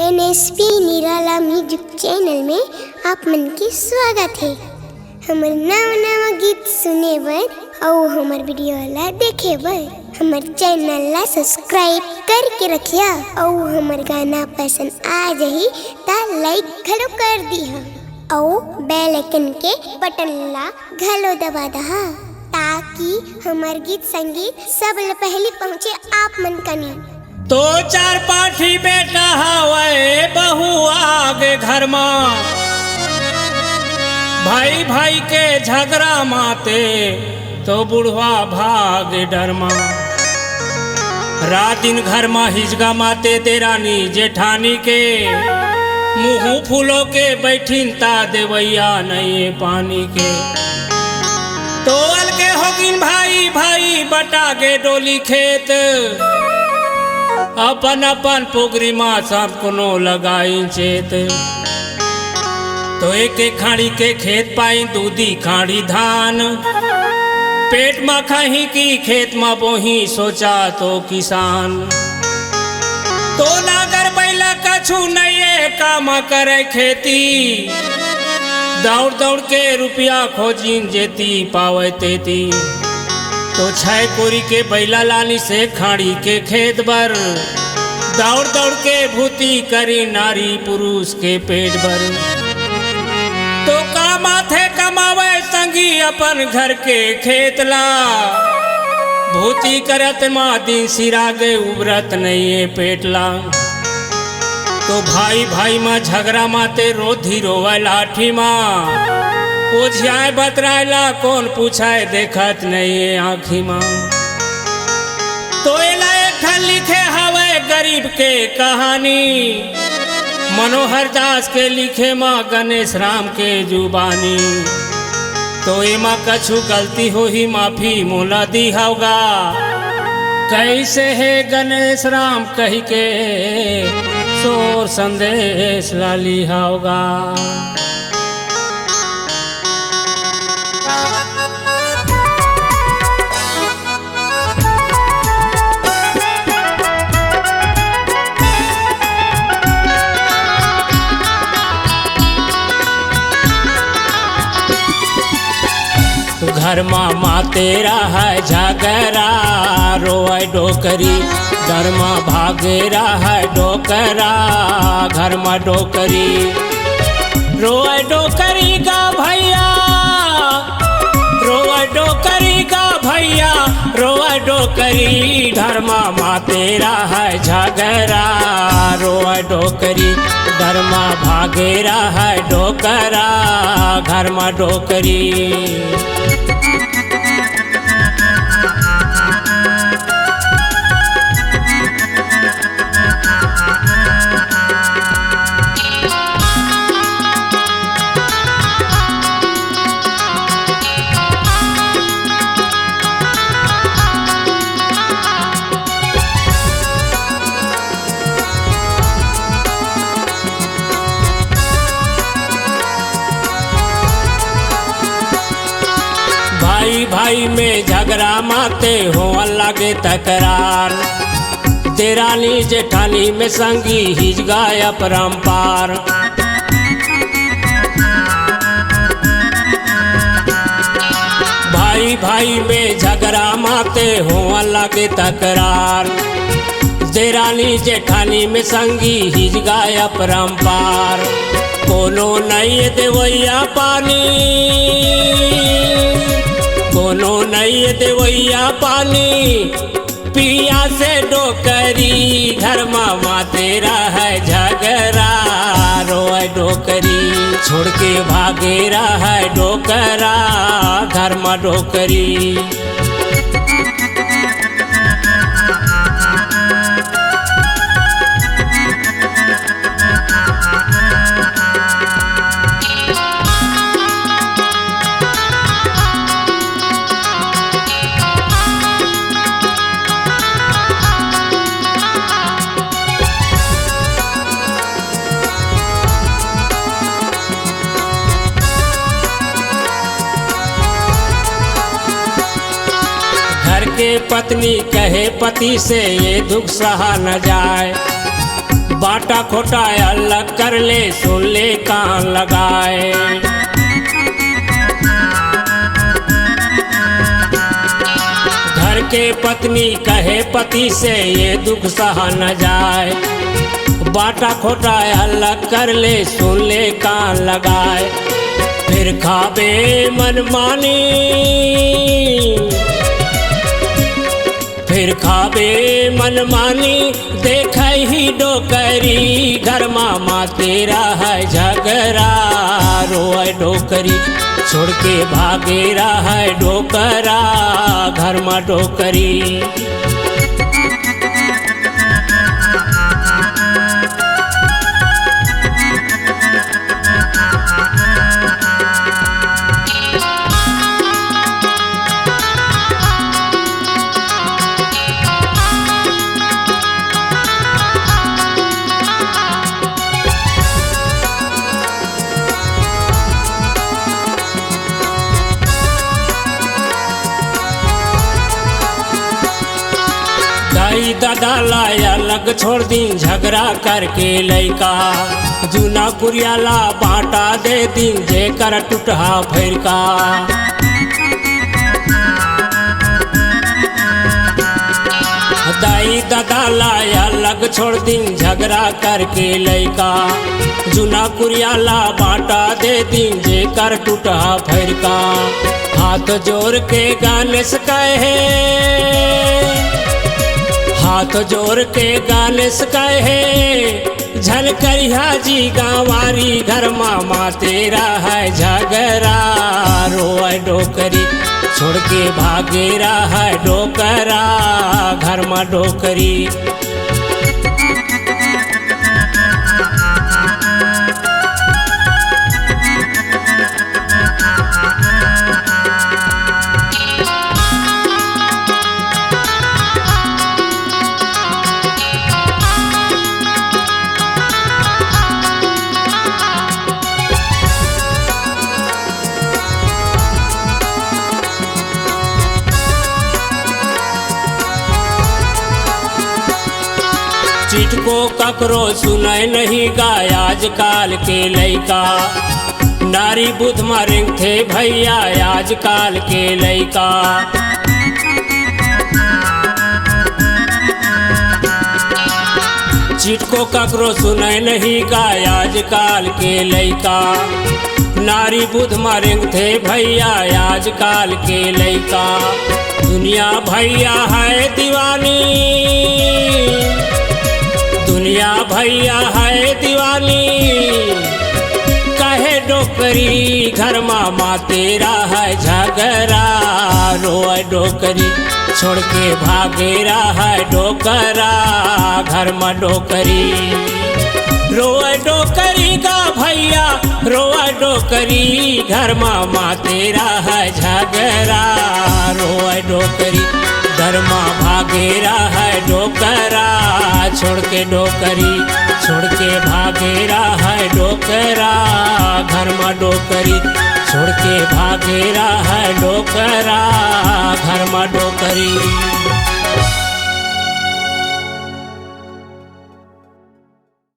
NSP निराला music channel में आप मन के स्वागत है। हमर नवा गीत सुने बर और हमर वीडियो ला देखे बर हमर चैनल ला सब्सक्राइब करके रखिया और हमर गाना पसंद आ जाही ता लाइक घलो कर दिहा और बेल आइकन के बटन ला घलो दबा दहा ताकि हमर गीत संगीत सब ले पहले पहुँचे आप मन कनी। तो चार पाठी बेटा हवे बहू आगे घर में भाई भाई के झगड़ा माते तो बुढ़वा भागे डर में रात दिन घर में हिजगा माते देरानी जेठानी के मुँह फूलों के बैठीन ता देवैया नहीं पानी के तो अलगे होगिन भाई भाई बटागे डोली खेत अपन अपन पोगरी माँ सब कोनो लगाई चेत तो एक एक खाड़ी के खेत पाई दूधी खाड़ी धान पेट में खही की खेत में बोही सोचा तो किसान तो नागर बैला कछु नहीं काम करे खेती दौड़ दौड़ के रुपया खोजिन जेती पावे तेती तो छह कोरी के बैला लानी से खाड़ी के खेत भर दौड़ दौड़ के भूती करी नारी पुरुष के पेट भर तो का माथे कमावे संगी अपन घर के खेत ला भूती करत माँ दिन सिरागे उबरत नहीं है पेट ला तो भाई भाई माँ झगड़ा माते रोधी रोवा लाठी माँ पूछाए बतरायला कौन पूछाए देखत नहीं है आँखी माँ तो एला एक लिखे हवे गरीब के कहानी मनोहर दास के लिखे माँ गणेश राम के जुबानी तो एमा कछु गलती हो ही माफी मोला दी होगा कैसे है गणेश राम कही के सोर संदेश लाली होगा। घर माँ तेरा है झगड़ा रोए डोकरी घर माँ भागेरा है डोकरा घर माँ डोकरी रोए डोकरी का भैया रोए डोकरी का भैया रोए डोकरी घर माँ तेरा है झगड़ा रोए डोकरी घर माँ भागेरा है डोकरा घर माँ डोकरी। भाई भाई में झगड़ा माते हो लगे तकरार देरानी जेठानी में संगी हिजगा परम्पार भाई भाई में झगड़ा माते हो लगे तकरार देरानी जेठानी में संगी हिजगा परम्पार कोनो नहीं देवैया पानी कोनो नहीं देवैया पानी पिया से डोकरी घर माँ तेरा है झगड़ा रोए डोकरी छोड़ के भागेरा है डोकरा घर माँ डोकरी। के पत्नी कहे पति से ये दुख सहा न जाए बाटा खोटा अलग कर ले, सुन ले कान लगाए। घर के पत्नी कहे पति से ये दुख सहा न जाए। बाटा खोटा अलग कर ले, सुन ले कान लगाए। फिर खाबे मनमानी, फिर खाबे मनमानी, देख ही डोकरी। घर मामा तेरा है झगड़ा, रोए डोकरी। छोड़ के भागे रहा है डोकरा, घर में डोकरी। दाई दादा लाया अलग छोड़ दी, झगड़ा करके लैका। जूना कुरियाला बाटा दे दी, जेकर टूटहा फैरका। दाई दादा लाया अलग छोड़ दी, झगड़ा करके लैका। जूना कुरियाला बाटा दे दी, जेकर टूटहा फैरका। हाथ जोड़ के गाने से कहे, हाथ जोड़ के गाने से कहे, झलकरिया जी गांवारी। घर मामा तेरा है झगड़ा, रोए डोकरी। छोड़ के भागे रहा है डोकरा, घर में डोकरी। चिट को ककरो सुनाय नहीं गाय, आजकाल के लैका। नारी बुध मारेंग थे भैया, आजकाल के लैका। चिट को ककरो सुनाय नहीं गाय, आजकाल के लैका। नारी बुध मारेंग थे भैया, आजकाल के लैका। दुनिया भैया है दीवानी, दुनिया भैया है दीवानी। कहे डोकरी, घर मामा तेरा है झगड़ा, रोए डोकरी। छोड़ के भागे रहा है डोकरा, घर में डोकरी। रोए डोकरी का भैया, रोए डोकरी। घर मामा तेरा है झगड़ा, रोए डोकरी। घर माँ भागे रहा है डोकरा, छोड़ के डोकरी। छोड़ के भागे रहा है डोकरा, घर में डोकरी। छोड़ के भागे रहा है डोकरा, घर में डोकरी।